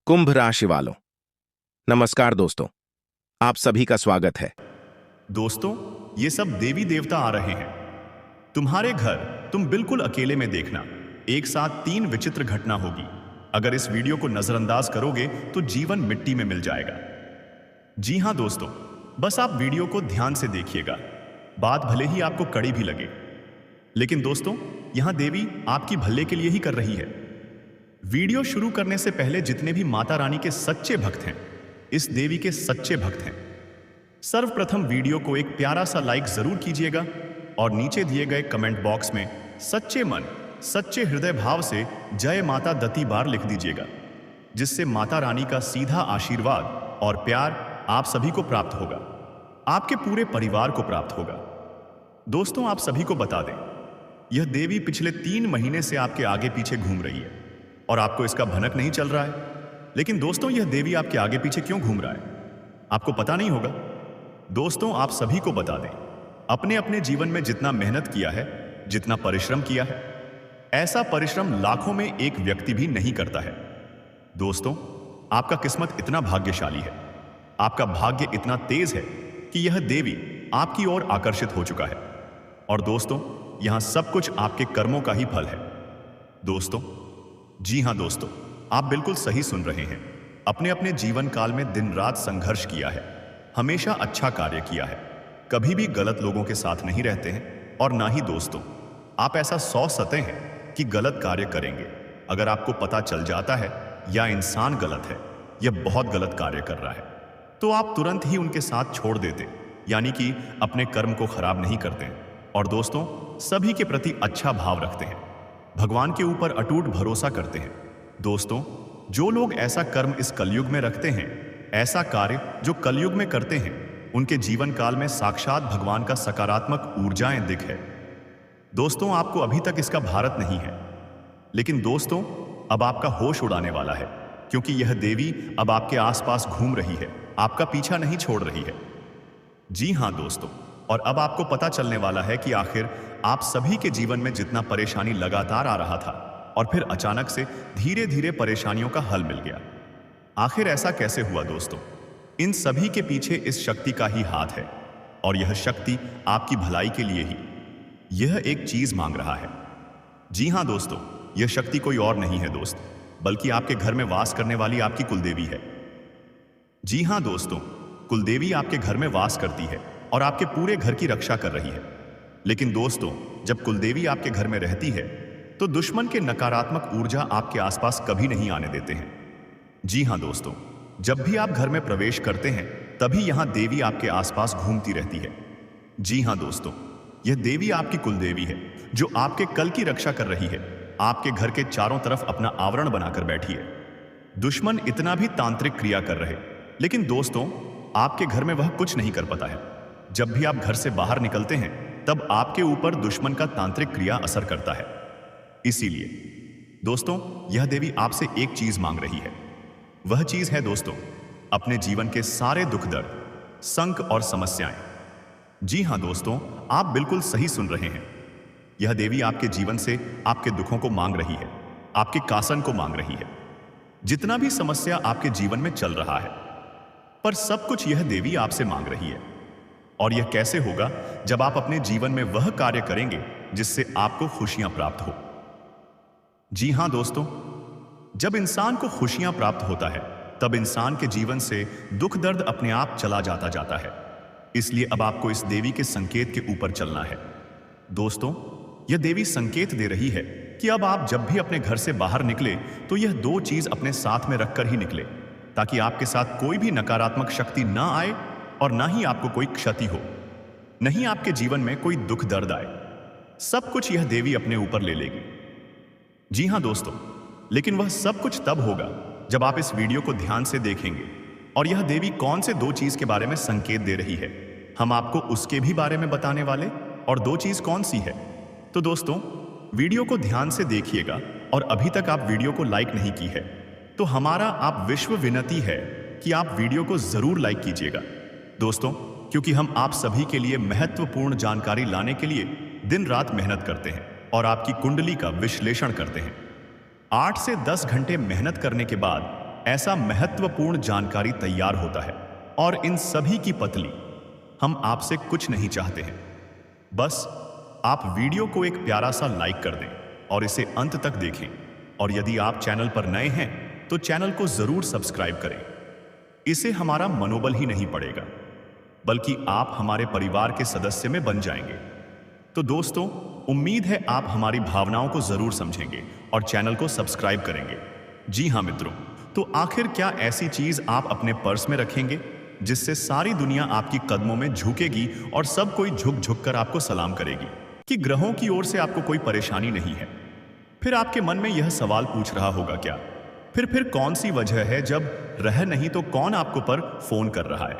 कुंभ राशि वालों, नमस्कार दोस्तों। आप सभी का स्वागत है। दोस्तों, ये सब देवी देवता आ रहे हैं तुम्हारे घर। तुम बिल्कुल अकेले में देखना, एक साथ 3 विचित्र घटना होगी। अगर इस वीडियो को नजरअंदाज करोगे तो जीवन मिट्टी में मिल जाएगा। जी हां दोस्तों, बस आप वीडियो को ध्यान से देखिएगा। बात भले ही आपको कड़ी भी लगे, लेकिन दोस्तों यहां देवी आपकी भले के लिए ही कर रही है। वीडियो शुरू करने से पहले जितने भी माता रानी के सच्चे भक्त हैं, इस देवी के सच्चे भक्त हैं, सर्वप्रथम वीडियो को एक प्यारा सा लाइक जरूर कीजिएगा और नीचे दिए गए कमेंट बॉक्स में सच्चे मन सच्चे हृदय भाव से जय माता दती बार लिख दीजिएगा, जिससे माता रानी का सीधा आशीर्वाद और प्यार आप सभी को प्राप्त होगा, आपके पूरे परिवार को प्राप्त होगा। दोस्तों, आप सभी को बता दें, यह देवी पिछले 3 महीने से आपके आगे पीछे घूम रही है और आपको इसका भनक नहीं चल रहा है। लेकिन दोस्तों, यह देवी आपके आगे पीछे क्यों घूम रहा है, आपको पता नहीं होगा। दोस्तों, आप सभी को बता दें, अपने अपने जीवन में जितना मेहनत किया है, जितना परिश्रम किया है, ऐसा परिश्रम लाखों में एक व्यक्ति भी नहीं करता है। दोस्तों, आपका किस्मत इतना भाग्यशाली है, आपका भाग्य इतना तेज है कि यह देवी आपकी ओर आकर्षित हो चुका है। और दोस्तों, यहां सब कुछ आपके कर्मों का ही फल है। दोस्तों, जी हां दोस्तों, आप बिल्कुल सही सुन रहे हैं। अपने अपने जीवन काल में दिन रात संघर्ष किया है, हमेशा अच्छा कार्य किया है, कभी भी गलत लोगों के साथ नहीं रहते हैं। और ना ही दोस्तों, आप ऐसा 100 सतह हैं कि गलत कार्य करेंगे। अगर आपको पता चल जाता है या इंसान गलत है, यह बहुत गलत कार्य कर रहा है, तो आप तुरंत ही उनके साथ छोड़ देते, यानी कि अपने कर्म को खराब नहीं करते हैं। और दोस्तों, सभी के प्रति अच्छा भाव रखते हैं, भगवान के ऊपर अटूट भरोसा करते हैं। दोस्तों, जो लोग ऐसा कर्म इस कलयुग में रखते हैं, ऐसा कार्य जो कलयुग में करते हैं, उनके जीवन काल में साक्षात भगवान का सकारात्मक ऊर्जाएं दिख है। दोस्तों, आपको अभी तक इसका भारत नहीं है, लेकिन दोस्तों अब आपका होश उड़ाने वाला है, क्योंकि यह देवी अब आपके आसपास घूम रही है, आपका पीछा नहीं छोड़ रही है। जी हां दोस्तों, और अब आपको पता चलने वाला है कि आखिर आप सभी के जीवन में जितना परेशानी लगातार आ रहा था और फिर अचानक से धीरे धीरे परेशानियों का हल मिल गया। आखिर ऐसा कैसे हुआ दोस्तों? इन सभी के पीछे इस शक्ति का ही हाथ है, और यह शक्ति आपकी भलाई के लिए ही यह एक चीज मांग रहा है। जी हां दोस्तों, यह शक्ति कोई और नहीं है दोस्त, बल्कि आपके घर में वास करने वाली आपकी कुलदेवी है। जी हां दोस्तों, कुलदेवी आपके घर में वास करती है और आपके पूरे घर की रक्षा कर रही है। लेकिन दोस्तों, जब कुलदेवी आपके घर में रहती है तो दुश्मन के नकारात्मक ऊर्जा आपके आसपास कभी नहीं आने देते हैं। जी हां दोस्तों, जब भी आप घर में प्रवेश करते हैं, तभी यहां देवी आपके आसपास घूमती रहती है। जी हां दोस्तों, यह देवी आपकी कुलदेवी है, जो आपके कल की रक्षा कर रही है, आपके घर के चारों तरफ अपना आवरण बनाकर बैठी है। दुश्मन इतना भी तांत्रिक क्रिया कर रहे, लेकिन दोस्तों आपके घर में वह कुछ नहीं कर पाता है। जब भी आप घर से बाहर निकलते हैं, तब आपके ऊपर दुश्मन का तांत्रिक क्रिया असर करता है। इसीलिए दोस्तों, यह देवी आपसे एक चीज मांग रही है। वह चीज है दोस्तों, अपने जीवन के सारे दुख दर्द, संकट और समस्याएं। जी हां दोस्तों, आप बिल्कुल सही सुन रहे हैं। यह देवी आपके जीवन से आपके दुखों को मांग रही है, आपके कासन को मांग रही है, जितना भी समस्या आपके जीवन में चल रहा है, पर सब कुछ यह देवी आपसे मांग रही है। और यह कैसे होगा? जब आप अपने जीवन में वह कार्य करेंगे जिससे आपको खुशियां प्राप्त हो। जी हां दोस्तों, जब इंसान को खुशियां प्राप्त होता है, तब इंसान के जीवन से दुख दर्द अपने आप चला जाता है। इसलिए अब आपको इस देवी के संकेत के ऊपर चलना है। दोस्तों, यह देवी संकेत दे रही है कि अब आप जब भी अपने घर से बाहर निकले, तो यह 2 चीज अपने साथ में रखकर ही निकले, ताकि आपके साथ कोई भी नकारात्मक शक्ति ना आए और ना ही आपको कोई क्षति हो, नहीं आपके जीवन में कोई दुख दर्द आए। सब कुछ यह देवी अपने ऊपर ले लेगी। जी हां दोस्तों, लेकिन वह सब कुछ तब होगा जब आप इस वीडियो को ध्यान से देखेंगे। और यह देवी कौन से 2 चीज के बारे में संकेत दे रही है, हम आपको उसके भी बारे में बताने वाले। और 2 चीज कौन सी है? तो दोस्तों, वीडियो को ध्यान से देखिएगा, और अभी तक आप वीडियो को लाइक नहीं की है, तो हमारा आप विश्व विनती है कि आप वीडियो को जरूर लाइक कीजिएगा दोस्तों, क्योंकि हम आप सभी के लिए महत्वपूर्ण जानकारी लाने के लिए दिन रात मेहनत करते हैं और आपकी कुंडली का विश्लेषण करते हैं। 8 से 10 घंटे मेहनत करने के बाद ऐसा महत्वपूर्ण जानकारी तैयार होता है। और इन सभी की पतली हम आपसे कुछ नहीं चाहते हैं, बस आप वीडियो को एक प्यारा सा लाइक कर दें और इसे अंत तक देखें। और यदि आप चैनल पर नए हैं तो चैनल को जरूर सब्सक्राइब करें। इससे हमारा मनोबल ही नहीं पड़ेगा, बल्कि आप हमारे परिवार के सदस्य में बन जाएंगे। तो दोस्तों, उम्मीद है आप हमारी भावनाओं को जरूर समझेंगे और चैनल को सब्सक्राइब करेंगे। जी हाँ मित्रों, तो आखिर क्या ऐसी चीज आप अपने पर्स में रखेंगे जिससे सारी दुनिया आपकी कदमों में झुकेगी और सब कोई झुक झुक कर आपको सलाम करेगी कि ग्रहों की ओर से आपको कोई परेशानी नहीं है? फिर आपके मन में यह सवाल पूछ रहा होगा, क्या फिर कौन सी वजह है, जब रह नहीं तो कौन आपको पर फोन कर रहा है?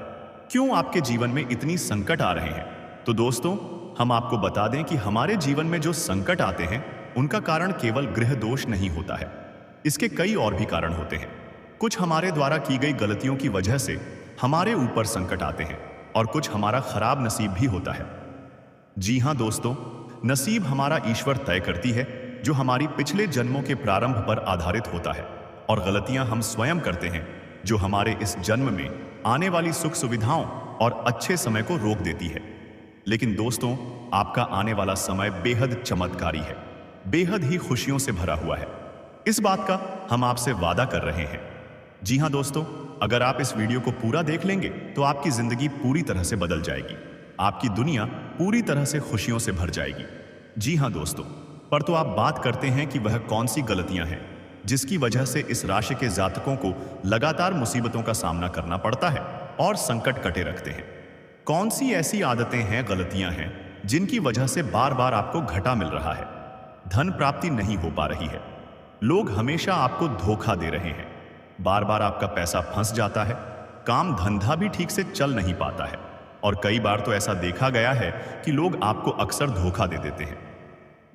क्यों आपके जीवन में इतनी संकट आ रहे हैं? तो दोस्तों, हम आपको बता दें कि हमारे जीवन में जो संकट आते हैं उनका कारण केवल ग्रह दोष नहीं होता है। इसके कई और भी कारण होते हैं। कुछ हमारे द्वारा की गई गलतियों की वजह से हमारे ऊपर संकट आते हैं और कुछ हमारा खराब नसीब भी होता है। जी हां दोस्तों, नसीब हमारा ईश्वर तय करती है, जो हमारी पिछले जन्मों के प्रारंभ पर आधारित होता है। और गलतियां हम स्वयं करते हैं, जो हमारे इस जन्म में आने वाली सुख सुविधाओं और अच्छे समय को रोक देती है। लेकिन दोस्तों, आपका आने वाला समय बेहद चमत्कारी है, बेहद ही खुशियों से भरा हुआ है। इस बात का हम आपसे वादा कर रहे हैं। जी हां दोस्तों, अगर आप इस वीडियो को पूरा देख लेंगे तो आपकी जिंदगी पूरी तरह से बदल जाएगी, आपकी दुनिया पूरी तरह से खुशियों से भर जाएगी। जी हां दोस्तों, पर तो आप बात करते हैं कि वह कौन सी गलतियां हैं जिसकी वजह से इस राशि के जातकों को लगातार मुसीबतों का सामना करना पड़ता है और संकट कटे रखते हैं। कौन सी ऐसी आदतें हैं, गलतियां हैं जिनकी वजह से बार बार आपको घाटा मिल रहा है, धन प्राप्ति नहीं हो पा रही है, लोग हमेशा आपको धोखा दे रहे हैं, बार बार आपका पैसा फंस जाता है, काम धंधा भी ठीक से चल नहीं पाता है, और कई बार तो ऐसा देखा गया है कि लोग आपको अक्सर धोखा दे देते हैं।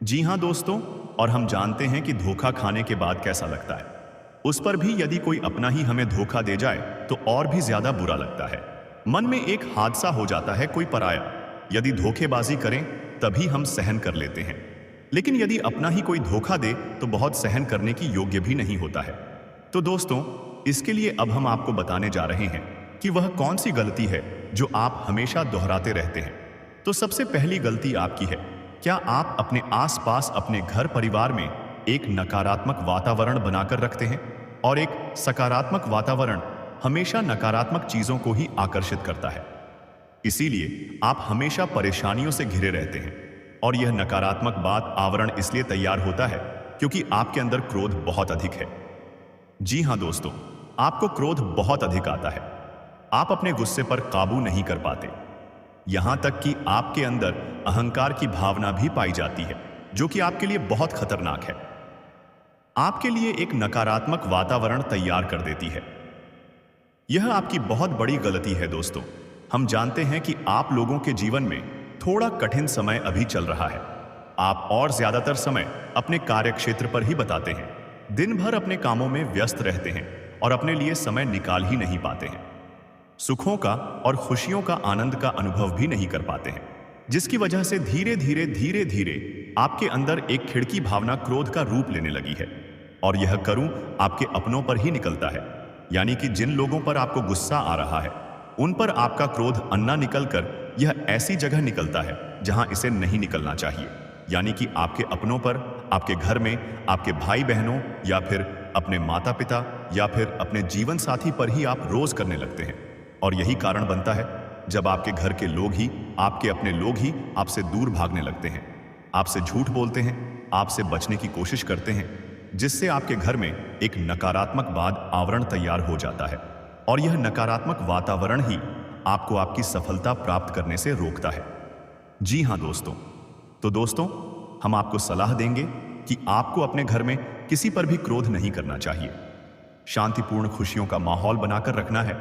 जी हां दोस्तों, और हम जानते हैं कि धोखा खाने के बाद कैसा लगता है। उस पर भी यदि कोई अपना ही हमें धोखा दे जाए तो और भी ज्यादा बुरा लगता है। मन में एक हादसा हो जाता है, कोई पराया यदि धोखेबाजी करें तभी हम सहन कर लेते हैं, लेकिन यदि अपना ही कोई धोखा दे तो बहुत सहन करने की योग्य भी नहीं होता है। तो दोस्तों, इसके लिए अब हम आपको बताने जा रहे हैं कि वह कौन सी गलती है जो आप हमेशा दोहराते रहते हैं। तो सबसे पहली गलती आपकी है, क्या आप अपने आसपास, अपने घर परिवार में एक नकारात्मक वातावरण बनाकर रखते हैं? और एक सकारात्मक वातावरण हमेशा नकारात्मक चीजों को ही आकर्षित करता है। इसीलिए आप हमेशा परेशानियों से घिरे रहते हैं। और यह नकारात्मक बात आवरण इसलिए तैयार होता है क्योंकि आपके अंदर क्रोध बहुत अधिक है। जी हां दोस्तों, आपको क्रोध बहुत अधिक आता है। आप अपने गुस्से पर काबू नहीं कर पाते, यहां तक कि आपके अंदर अहंकार की भावना भी पाई जाती है, जो कि आपके लिए बहुत खतरनाक है। आपके लिए एक नकारात्मक वातावरण तैयार कर देती है। यह आपकी बहुत बड़ी गलती है दोस्तों। हम जानते हैं कि आप लोगों के जीवन में थोड़ा कठिन समय अभी चल रहा है। आप और ज्यादातर समय अपने कार्यक्षेत्र पर ही बताते हैं, दिन भर अपने कामों में व्यस्त रहते हैं और अपने लिए समय निकाल ही नहीं पाते हैं। सुखों का और खुशियों का आनंद का अनुभव भी नहीं कर पाते हैं, जिसकी वजह से धीरे धीरे आपके अंदर एक खिड़की भावना क्रोध का रूप लेने लगी है। और यह करूं आपके अपनों पर ही निकलता है, यानी कि जिन लोगों पर आपको गुस्सा आ रहा है उन पर आपका क्रोध अन्ना निकलकर यह ऐसी जगह निकलता है जहां इसे नहीं निकलना चाहिए, यानी कि आपके अपनों पर, आपके घर में, आपके भाई बहनों, या फिर अपने माता पिता, या फिर अपने जीवन साथी पर ही आप रोज करने लगते हैं। और यही कारण बनता है जब आपके घर के लोग ही, आपके अपने लोग ही आपसे दूर भागने लगते हैं, आपसे झूठ बोलते हैं, आपसे बचने की कोशिश करते हैं, जिससे आपके घर में एक नकारात्मक आवरण तैयार हो जाता है। और यह नकारात्मक वातावरण ही आपको आपकी सफलता प्राप्त करने से रोकता है। जी हां दोस्तों, तो दोस्तों, हम आपको सलाह देंगे कि आपको अपने घर में किसी पर भी क्रोध नहीं करना चाहिए। शांतिपूर्ण खुशियों का माहौल बनाकर रखना है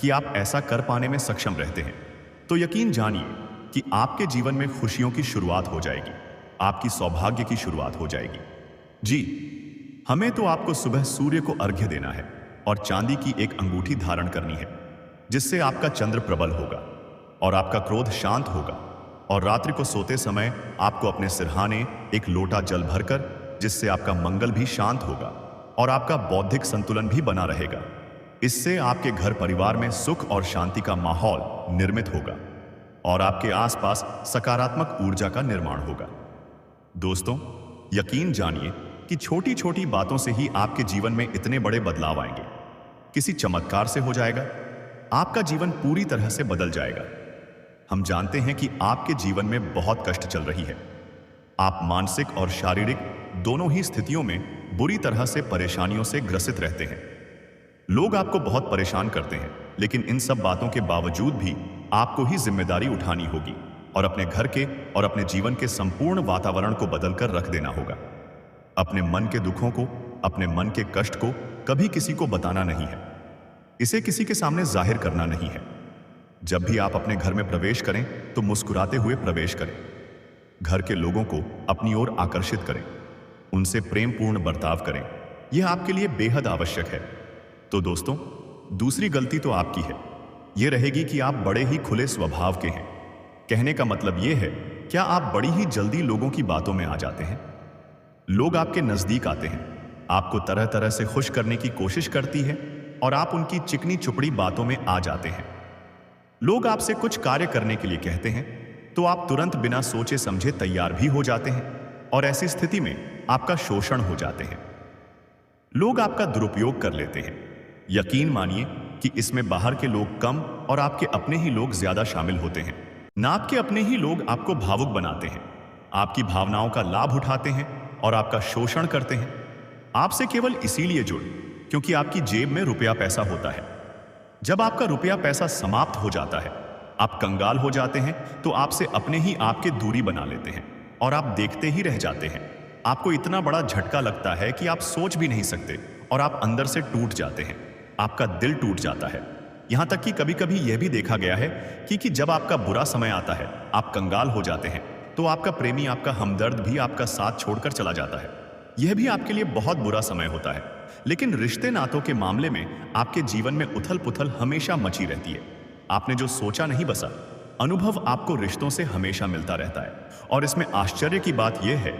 कि आप ऐसा कर पाने में सक्षम रहते हैं। तो यकीन जानिए कि आपके जीवन में खुशियों की शुरुआत हो जाएगी, आपकी सौभाग्य की शुरुआत हो जाएगी। जी, हमें तो आपको सुबह सूर्य को अर्घ्य देना है और चांदी की एक अंगूठी धारण करनी है, जिससे आपका चंद्र प्रबल होगा और आपका क्रोध शांत होगा। और रात्रि को सोते समय आपको अपने सिरहाने एक लोटा जल भरकर, जिससे आपका मंगल भी शांत होगा, और आपका बौद्धिक संतुलन भी बना रहेगा। इससे आपके घर परिवार में सुख और शांति का माहौल निर्मित होगा और आपके आसपास सकारात्मक ऊर्जा का निर्माण होगा। दोस्तों, यकीन जानिए कि छोटी छोटी बातों से ही आपके जीवन में इतने बड़े बदलाव आएंगे। किसी चमत्कार से हो जाएगा, आपका जीवन पूरी तरह से बदल जाएगा। हम जानते हैं कि आपके जीवन में बहुत कष्ट चल रही है। आप मानसिक और शारीरिक दोनों ही स्थितियों में बुरी तरह से परेशानियों से ग्रसित रहते हैं। लोग आपको बहुत परेशान करते हैं, लेकिन इन सब बातों के बावजूद भी आपको ही जिम्मेदारी उठानी होगी और अपने घर के और अपने जीवन के संपूर्ण वातावरण को बदलकर रख देना होगा। अपने मन के दुखों को, अपने मन के कष्ट को कभी किसी को बताना नहीं है। इसे किसी के सामने जाहिर करना नहीं है। जब भी आप अपने घर में प्रवेश करें तो मुस्कुराते हुए प्रवेश करें। घर के लोगों को अपनी ओर आकर्षित करें, उनसे प्रेमपूर्ण बर्ताव करें। यह आपके लिए बेहद आवश्यक है। तो दोस्तों, दूसरी गलती तो आपकी है। यह रहेगी कि आप बड़े ही खुले स्वभाव के हैं। कहने का मतलब यह है, क्या आप बड़ी ही जल्दी लोगों की बातों में आ जाते हैं? लोग आपके नजदीक आते हैं, आपको तरह तरह से खुश करने की कोशिश करती है और आप उनकी चिकनी चुपड़ी बातों में आ जाते हैं। लोग आपसे कुछ कार्य करने के लिए कहते हैं तो आप तुरंत बिना सोचे समझे तैयार भी हो जाते हैं और ऐसी स्थिति में आपका शोषण हो जाते हैं। लोग आपका दुरुपयोग कर लेते हैं। यकीन मानिए कि इसमें बाहर के लोग कम और आपके अपने ही लोग ज्यादा शामिल होते हैं। ना आपके अपने ही लोग आपको भावुक बनाते हैं, आपकी भावनाओं का लाभ उठाते हैं और आपका शोषण करते हैं। आपसे केवल इसीलिए जुड़ क्योंकि आपकी जेब में रुपया पैसा होता है। जब आपका रुपया पैसा समाप्त हो जाता है, आप कंगाल हो जाते हैं, तो आपसे अपने ही आपके दूरी बना लेते हैं और आप देखते ही रह जाते हैं। आपको इतना बड़ा झटका लगता है कि आप सोच भी नहीं सकते और आप अंदर से टूट जाते हैं। आपका दिल टूट जाता है। यहां तक कि कभी कभी यह भी देखा गया है कि जब आपका बुरा समय आता है, आप कंगाल हो जाते हैं, तो आपका प्रेमी, आपका हमदर्द भी आपका साथ छोड़कर चला जाता है। यह भी आपके लिए बहुत बुरा समय होता है। लेकिन रिश्ते नातों के मामले में आपके जीवन में उथल पुथल हमेशा मची रहती है। आपने जो सोचा नहीं बसा, अनुभव आपको रिश्तों से हमेशा मिलता रहता है। और इसमें आश्चर्य की बात यह है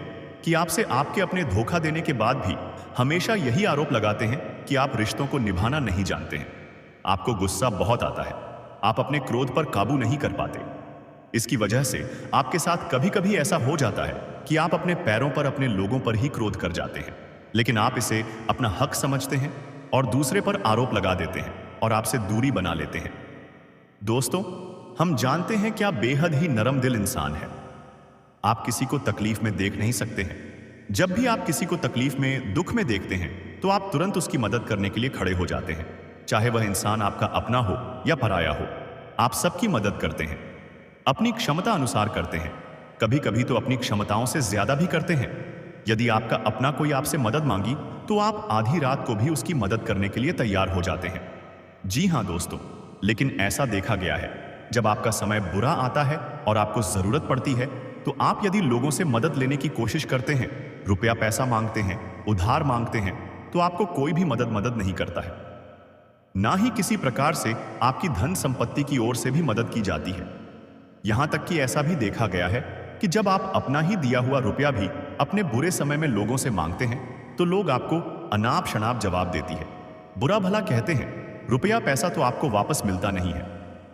कि आपसे आपके अपने धोखा देने के बाद भी हमेशा यही आरोप लगाते हैं कि आप रिश्तों को निभाना नहीं जानते हैं। आपको गुस्सा बहुत आता है, आप अपने क्रोध पर काबू नहीं कर पाते। इसकी वजह से आपके साथ कभी कभी ऐसा हो जाता है कि आप अपने पैरों पर, अपने लोगों पर ही क्रोध कर जाते हैं, लेकिन आप इसे अपना हक समझते हैं और दूसरे पर आरोप लगा देते हैं और आपसे दूरी बना लेते हैं। दोस्तों, हम जानते हैं कि आप बेहद ही नरम दिल इंसान हैं। आप किसी को तकलीफ में देख नहीं सकते हैं। जब भी आप किसी को तकलीफ में, दुख में देखते हैं, तो आप तुरंत उसकी मदद करने के लिए खड़े हो जाते हैं, चाहे वह इंसान आपका अपना हो या पराया हो। आप सबकी मदद करते हैं, अपनी क्षमता अनुसार करते हैं, कभी कभी तो अपनी क्षमताओं से ज्यादा भी करते हैं। यदि आपका अपना कोई आपसे मदद मांगी तो आप आधी रात को भी उसकी मदद करने के लिए तैयार हो जाते हैं। जी हां दोस्तों, लेकिन ऐसा देखा गया है, जब आपका समय बुरा आता है और आपको जरूरत पड़ती है, तो आप यदि लोगों से मदद लेने की कोशिश करते हैं, रुपया पैसा मांगते हैं, उधार मांगते हैं, तो आपको कोई भी मदद नहीं करता है। ना ही किसी प्रकार से आपकी धन संपत्ति की ओर से भी मदद की जाती है। यहां तक कि ऐसा भी देखा गया है कि जब आप अपना ही दिया हुआ रुपया भी अपने बुरे समय में लोगों से मांगते हैं, तो लोग आपको अनाप शनाप जवाब देती है, बुरा भला कहते हैं। रुपया पैसा तो आपको वापस मिलता नहीं है,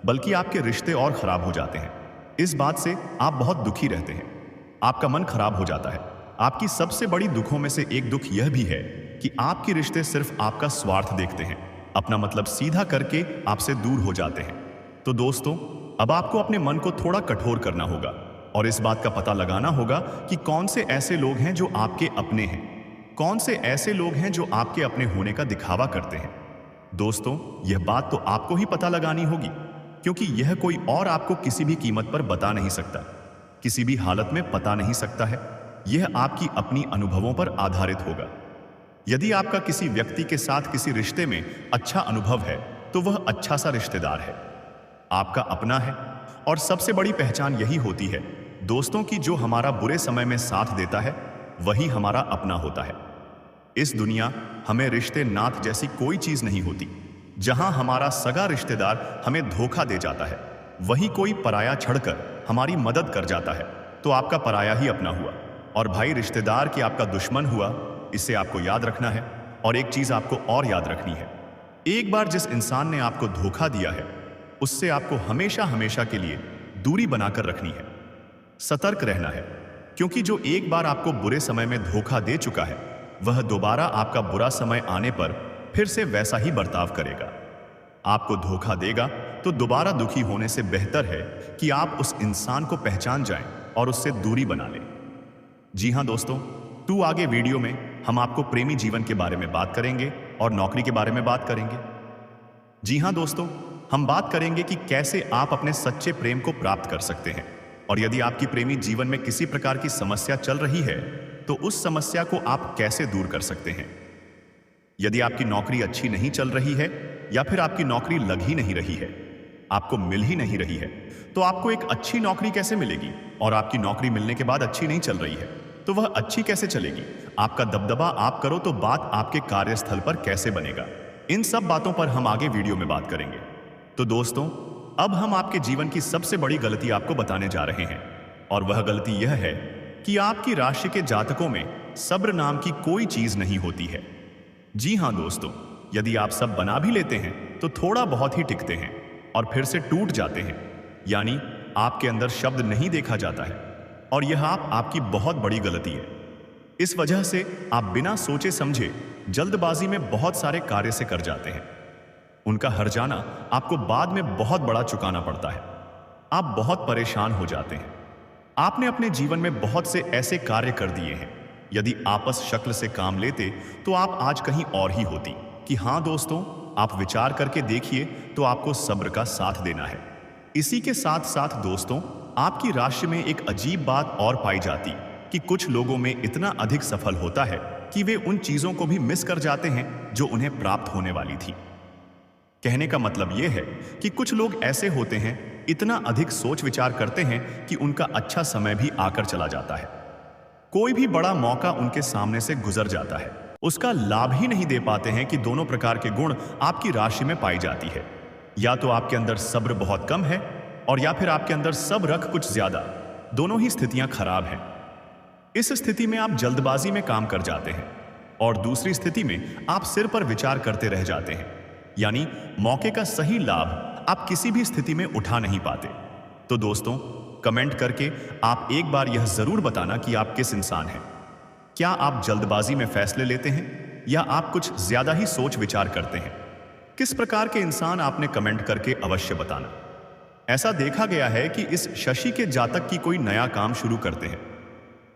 बल्कि आपके रिश्ते और खराब हो जाते हैं। इस बात से आप बहुत दुखी रहते हैं, आपका मन खराब हो जाता है। आपकी सबसे बड़ी दुखों में से एक दुख यह भी है कि आपके रिश्ते सिर्फ आपका स्वार्थ देखते हैं, अपना मतलब सीधा करके आपसे दूर हो जाते हैं। तो दोस्तों, अब आपको अपने मन को थोड़ा कठोर करना होगा और इस बात का पता लगाना होगा कि कौन से ऐसे लोग हैं जो आपके अपने हैं, कौन से ऐसे लोग हैं जो आपके अपने होने का दिखावा करते हैं। दोस्तों, यह बात तो आपको ही पता लगानी होगी, क्योंकि यह कोई और आपको किसी भी कीमत पर बता नहीं सकता, किसी भी हालत में पता नहीं सकता है। यह आपकी अपनी अनुभवों पर आधारित होगा। यदि आपका किसी व्यक्ति के साथ किसी रिश्ते में अच्छा अनुभव है, तो वह अच्छा सा रिश्तेदार है, आपका अपना है। और सबसे बड़ी पहचान यही होती है दोस्तों की, जो हमारा बुरे समय में साथ देता है वही हमारा अपना होता है। इस दुनिया हमें रिश्ते नात जैसी कोई चीज नहीं होती। जहां हमारा सगा रिश्तेदार हमें धोखा दे जाता है, वही कोई पराया छड़कर हमारी मदद कर जाता है, तो आपका पराया ही अपना हुआ। और भाई, रिश्तेदार कि आपका दुश्मन हुआ, इसे आपको याद रखना है और एक चीज आपको और याद रखनी है, एक बार जिस इंसान ने आपको धोखा दिया है उससे आपको हमेशा हमेशा के लिए दूरी बनाकर रखनी है। सतर्क रहना है, क्योंकि जो एक बार आपको बुरे समय में धोखा दे चुका है वह दोबारा आपका बुरा समय आने पर फिर से वैसा ही बर्ताव करेगा। आपको धोखा देगा तो दोबारा दुखी होने से बेहतर है कि आप उस इंसान को पहचान जाएं और उससे दूरी बना लें। जी हां दोस्तों, तो आगे वीडियो में हम आपको प्रेमी जीवन के बारे में बात करेंगे और नौकरी के बारे में बात करेंगे। जी हां दोस्तों, हम बात करेंगे कि कैसे आप अपने सच्चे प्रेम को प्राप्त कर सकते हैं, और यदि आपकी प्रेमी जीवन में किसी प्रकार की समस्या चल रही है तो उस समस्या को आप कैसे दूर कर सकते हैं। यदि आपकी नौकरी अच्छी नहीं चल रही है या फिर आपकी नौकरी लग ही नहीं रही है, आपको मिल ही नहीं रही है, तो आपको एक अच्छी नौकरी कैसे मिलेगी, और आपकी नौकरी मिलने के बाद अच्छी नहीं चल रही है तो वह अच्छी कैसे चलेगी। आपका दबदबा आप करो तो बात आपके कार्यस्थल पर कैसे बनेगा। इन सब बातों पर हम आगे वीडियो में बात करेंगे। तो दोस्तों, अब हम आपके जीवन की सबसे बड़ी गलती आपको बताने जा रहे हैं, और वह गलती यह है कि आपकी राशि के जातकों में सब्र नाम की कोई चीज नहीं होती है। जी हां दोस्तों, यदि आप सब बना भी लेते हैं तो थोड़ा बहुत ही टिकते हैं और फिर से टूट जाते हैं, यानी आपके अंदर शब्द नहीं देखा जाता है, और यह आपकी बहुत बड़ी गलती है। इस वजह से आप बिना सोचे समझे जल्दबाजी में बहुत सारे कार्य से कर जाते हैं। उनका हर जाना आपको बाद में बहुत बड़ा चुकाना पड़ता है। आप बहुत परेशान हो जाते हैं। आपने अपने जीवन में बहुत से ऐसे कार्य कर दिए हैं, यदि आपस शक्ल से काम लेते तो आप आज कहीं और ही होती। कि हाँ दोस्तों, आप विचार करके देखिए तो आपको सब्र का साथ देना है। इसी के साथ साथ दोस्तों, आपकी राशि में एक अजीब बात और पाई जाती कि कुछ लोगों में इतना अधिक सफल होता है कि वे उन चीजों को भी मिस कर जाते हैं जो उन्हें प्राप्त होने वाली थी। कहने का मतलब यह है कि कुछ लोग ऐसे होते हैं, इतना अधिक सोच विचार करते हैं कि उनका अच्छा समय भी आकर चला जाता है। कोई भी बड़ा मौका उनके सामने से गुजर जाता है, उसका लाभ ही नहीं दे पाते हैं कि दोनों प्रकार के गुण आपकी राशि में पाई जाती है। या तो आपके अंदर सब्र बहुत कम है, और या फिर आपके अंदर सब्र रख कुछ ज्यादा। दोनों ही स्थितियां खराब हैं। इस स्थिति में आप जल्दबाजी में काम कर जाते हैं, और दूसरी स्थिति में आप सिर पर विचार करते रह जाते हैं, यानी मौके का सही लाभ आप किसी भी स्थिति में उठा नहीं पाते। तो दोस्तों, कमेंट करके आप एक बार यह जरूर बताना कि आप किस इंसान हैं। क्या आप जल्दबाजी में फैसले लेते हैं या आप कुछ ज्यादा ही सोच विचार करते हैं? किस प्रकार के इंसान आपने कमेंट करके अवश्य बताना। ऐसा देखा गया है कि इस शशि के जातक की कोई नया काम शुरू करते हैं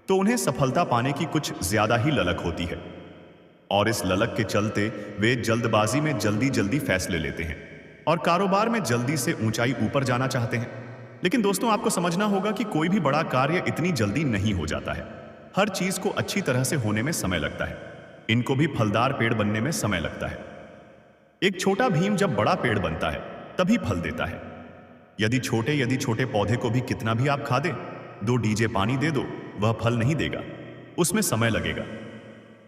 तो उन्हें सफलता पाने की कुछ ज्यादा ही ललक होती है, और इस ललक के चलते वे जल्दबाजी में जल्दी जल्दी फैसले लेते हैं और कारोबार में जल्दी से ऊंचाई ऊपर जाना चाहते हैं। लेकिन दोस्तों, आपको समझना होगा कि कोई भी बड़ा कार्य इतनी जल्दी नहीं हो जाता है। हर चीज को अच्छी तरह से होने में समय लगता है। इनको भी फलदार पेड़ बनने में समय लगता है। एक छोटा भीम जब बड़ा पेड़ बनता है तभी फल देता है। यदि छोटे पौधे को भी कितना भी आप खा दें, 2 डीजे पानी दे दो, वह फल नहीं देगा, उसमें समय लगेगा।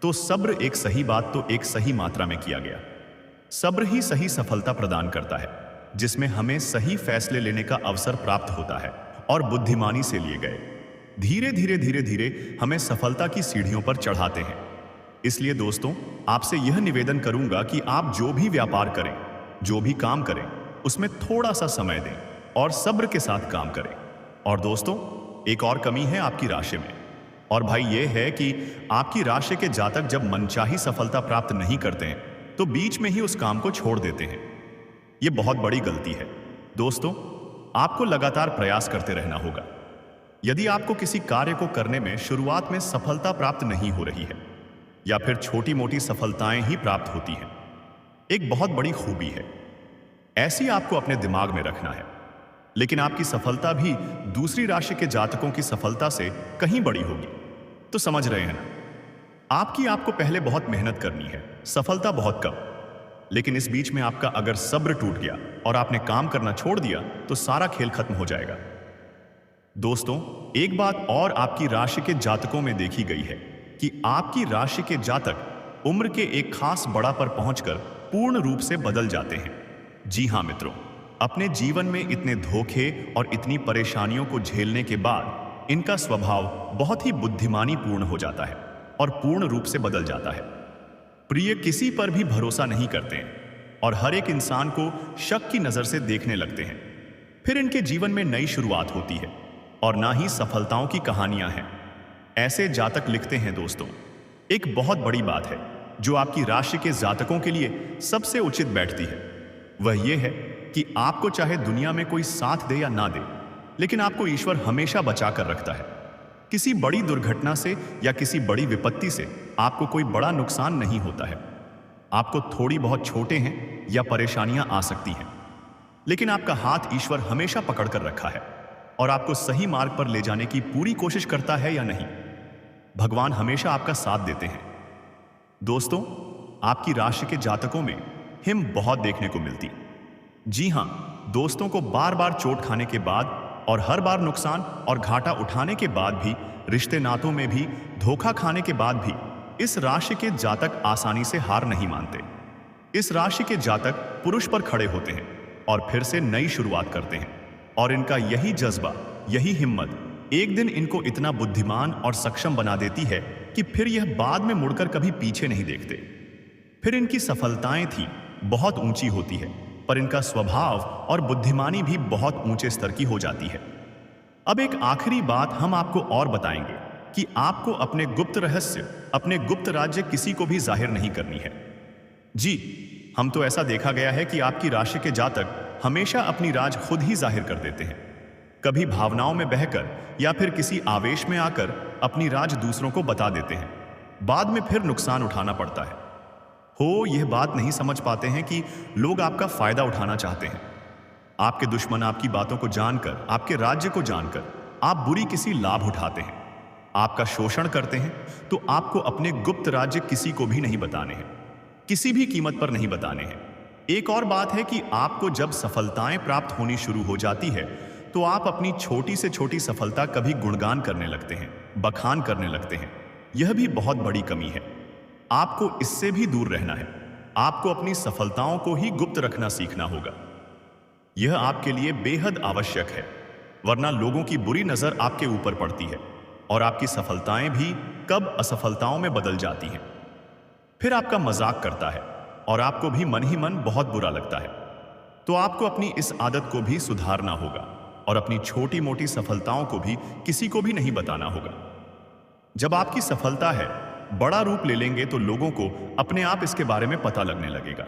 तो सब्र एक सही बात तो एक सही मात्रा में किया गया। सब्र ही सही सफलता प्रदान करता है, जिसमें हमें सही फैसले लेने का अवसर प्राप्त होता है, और बुद्धिमानी से लिए गए धीरे धीरे हमें सफलता की सीढ़ियों पर चढ़ाते हैं। इसलिए दोस्तों, आपसे यह निवेदन करूंगा कि आप जो भी व्यापार करें, जो भी काम करें, उसमें थोड़ा सा समय दें और सब्र के साथ काम करें। और दोस्तों, एक और कमी है आपकी राशि में, और भाई यह है कि आपकी राशि के जातक जब मनचाही सफलता प्राप्त नहीं करते हैं तो बीच में ही उस काम को छोड़ देते हैं। यह बहुत बड़ी गलती है। दोस्तों, आपको लगातार प्रयास करते रहना होगा। यदि आपको किसी कार्य को करने में शुरुआत में सफलता प्राप्त नहीं हो रही है, या फिर छोटी मोटी सफलताएं ही प्राप्त होती हैं, एक बहुत बड़ी खूबी है। ऐसी आपको अपने दिमाग में रखना है। लेकिन आपकी सफलता भी दूसरी राशि के जातकों की सफलता से कहीं बड़ी होगी। तो समझ रहे हैं ना? आपको पहले बहुत मेहनत करनी है, सफलता बहुत कम। लेकिन इस बीच में आपका अगर सब्र टूट गया और आपने काम करना छोड़ दिया तो सारा खेल खत्म हो जाएगा। दोस्तों, एक बात और आपकी राशि के जातकों में देखी गई है कि आपकी राशि के जातक उम्र के एक खास बड़ा पर पहुंचकर पूर्ण रूप से बदल जाते हैं। जी हां मित्रों, अपने जीवन में इतने धोखे और इतनी परेशानियों को झेलने के बाद इनका स्वभाव बहुत ही बुद्धिमानी पूर्ण हो जाता है और पूर्ण रूप से बदल जाता है। प्रिय किसी पर भी भरोसा नहीं करते हैं और हर एक इंसान को शक की नजर से देखने लगते हैं। फिर इनके जीवन में नई शुरुआत होती है और ना ही सफलताओं की कहानियां हैं। ऐसे जातक लिखते हैं दोस्तों, एक बहुत बड़ी बात है जो आपकी राशि के जातकों के लिए सबसे उचित बैठती है। वह यह है कि आपको चाहे दुनिया में कोई साथ दे या ना दे, लेकिन आपको ईश्वर हमेशा बचा कर रखता है। किसी बड़ी दुर्घटना से या किसी बड़ी विपत्ति से आपको कोई बड़ा नुकसान नहीं होता है। आपको थोड़ी बहुत छोटे हैं या परेशानियां आ सकती हैं, लेकिन आपका हाथ ईश्वर हमेशा पकड़ कर रखा है और आपको सही मार्ग पर ले जाने की पूरी कोशिश करता है या नहीं। भगवान हमेशा आपका साथ देते हैं। दोस्तों, आपकी राशि के जातकों में हिम्मत बहुत देखने को मिलती। जी हां, दोस्तों को बार बार चोट खाने के बाद और हर बार नुकसान और घाटा उठाने के बाद भी, रिश्ते नातों में भी धोखा खाने के बाद भी इस राशि के जातक आसानी से हार नहीं मानते। इस राशि के जातक पुरुष पर खड़े होते हैं और फिर से नई शुरुआत करते हैं और इनका यही जज्बा, यही हिम्मत एक दिन इनको इतना बुद्धिमान और सक्षम बना देती है कि फिर यह बाद में मुड़कर कभी पीछे नहीं देखते। फिर इनकी सफलताएं थी बहुत ऊंची होती है, पर इनका स्वभाव और बुद्धिमानी भी बहुत ऊंचे स्तर की हो जाती है। अब एक आखिरी बात हम आपको और बताएंगे कि आपको अपने गुप्त रहस्य, अपने गुप्त राज्य किसी को भी जाहिर नहीं करनी है। जी, हम तो ऐसा देखा गया है कि आपकी राशि के जातक हमेशा अपनी राज खुद ही जाहिर कर देते हैं, कभी भावनाओं में बहकर या फिर किसी आवेश में आकर अपनी राज दूसरों को बता देते हैं। बाद में फिर नुकसान उठाना पड़ता है। यह बात नहीं समझ पाते हैं कि लोग आपका फायदा उठाना चाहते हैं। आपके दुश्मन आपकी बातों को जानकर, आपके राज्य को जानकर आप बुरी किसी लाभ उठाते हैं, आपका शोषण करते हैं, तो आपको अपने गुप्त राज्य किसी को भी नहीं बताने हैं, किसी भी कीमत पर नहीं बताने हैं। एक और बात है कि आपको जब सफलताएं प्राप्त होनी शुरू हो जाती है तो आप अपनी छोटी से छोटी सफलता कभी गुणगान करने लगते हैं, बखान करने लगते हैं। यह भी बहुत बड़ी कमी है। आपको इससे भी दूर रहना है। आपको अपनी सफलताओं को ही गुप्त रखना सीखना होगा। यह आपके लिए बेहद आवश्यक है, वरना लोगों की बुरी नजर आपके ऊपर पड़ती है और आपकी सफलताएं भी कब असफलताओं में बदल जाती हैं। फिर आपका मजाक करता है और आपको भी मन ही मन बहुत बुरा लगता है। तो आपको अपनी इस आदत को भी सुधारना होगा और अपनी छोटी मोटी सफलताओं को भी किसी को भी नहीं बताना होगा। जब आपकी सफलता है बड़ा रूप ले लेंगे तो लोगों को अपने आप इसके बारे में पता लगने लगेगा।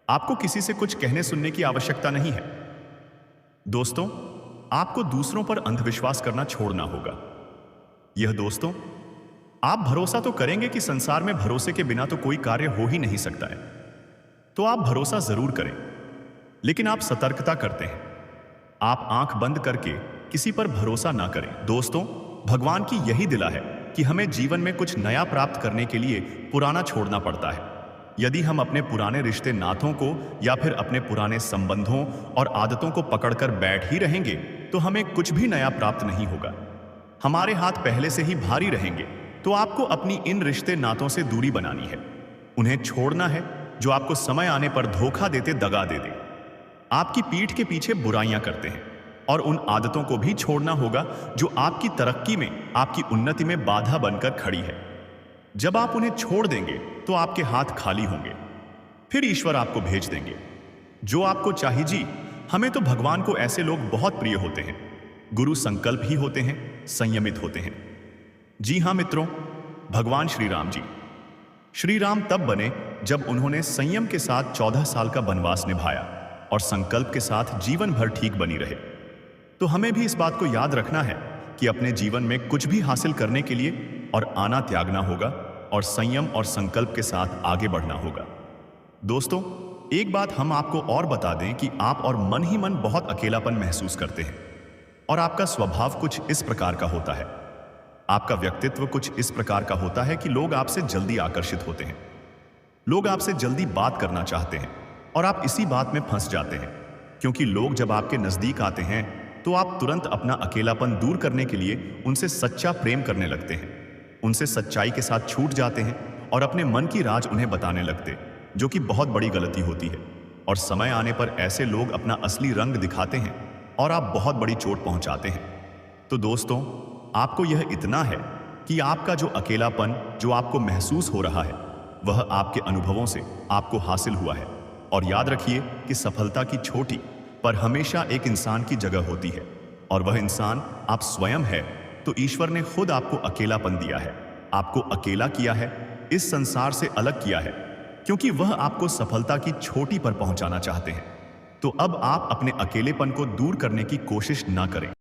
आपको किसी से कुछ कहने सुनने की आवश्यकता नहीं है। दोस्तों, आपको दूसरों पर अंधविश्वास करना छोड़ना होगा। यह दोस्तों, आप भरोसा तो करेंगे कि संसार में भरोसे के बिना तो कोई कार्य हो ही नहीं सकता है, तो आप भरोसा जरूर करें, लेकिन आप सतर्कता करते हैं। आप आंख बंद करके किसी पर भरोसा ना करें। दोस्तों, भगवान की यही दिला है कि हमें जीवन में कुछ नया प्राप्त करने के लिए पुराना छोड़ना पड़ता है। यदि हम अपने पुराने रिश्ते नातों को या फिर अपने पुराने संबंधों और आदतों को पकड़कर बैठ ही रहेंगे तो हमें कुछ भी नया प्राप्त नहीं होगा। हमारे हाथ पहले से ही भारी रहेंगे। तो आपको अपनी इन रिश्ते नातों से दूरी बनानी है। उन्हें छोड़ना है जो आपको समय आने पर धोखा देते, दगा दे दे, आपकी पीठ के पीछे बुराइयां करते हैं। और उन आदतों को भी छोड़ना होगा जो आपकी तरक्की में, आपकी उन्नति में बाधा बनकर खड़ी है। जब आप उन्हें छोड़ देंगे तो आपके हाथ खाली होंगे। फिर ईश्वर आपको भेज देंगे जो आपको चाहिए। जी, हमें तो भगवान को ऐसे लोग बहुत प्रिय होते हैं। गुरु संकल्प ही होते हैं, संयमित होते हैं। जी हां मित्रों, भगवान श्री राम जी। श्री राम तब बने जब उन्होंने संयम के साथ 14 साल का वनवास निभाया और संकल्प के साथ जीवन भर ठीक बनी रहे। तो हमें भी इस बात को याद रखना है कि अपने जीवन में कुछ भी हासिल करने के लिए और आना त्यागना होगा और संयम और संकल्प के साथ आगे बढ़ना होगा। दोस्तों, एक बात हम आपको और बता दें कि आप और मन ही मन बहुत अकेलापन महसूस करते हैं और आपका स्वभाव कुछ इस प्रकार का होता है। आपका व्यक्तित्व कुछ इस प्रकार का होता है कि लोग आपसे जल्दी आकर्षित होते हैं, लोग आपसे जल्दी बात करना चाहते हैं और आप इसी बात में फंस जाते हैं, क्योंकि लोग जब आपके नजदीक आते हैं तो आप तुरंत अपना अकेलापन दूर करने के लिए उनसे सच्चा प्रेम करने लगते हैं, उनसे सच्चाई के साथ छूट जाते हैं और अपने मन की राज उन्हें बताने लगते, जो कि बहुत बड़ी गलती होती है। और समय आने पर ऐसे लोग अपना असली रंग दिखाते हैं और आप बहुत बड़ी चोट पहुंचाते हैं। तो दोस्तों, आपको यह इतना है कि आपका जो अकेलापन जो आपको महसूस हो रहा है वह आपके अनुभवों से आपको हासिल हुआ है। और याद रखिए कि सफलता की छोटी पर हमेशा एक इंसान की जगह होती है, और वह इंसान आप स्वयं है। तो ईश्वर ने खुद आपको अकेलापन दिया है, आपको अकेला किया है, इस संसार से अलग किया है, क्योंकि वह आपको सफलता की छोटी पर पहुंचाना चाहते हैं। तो अब आप अपने अकेलेपन को दूर करने की कोशिश ना करें।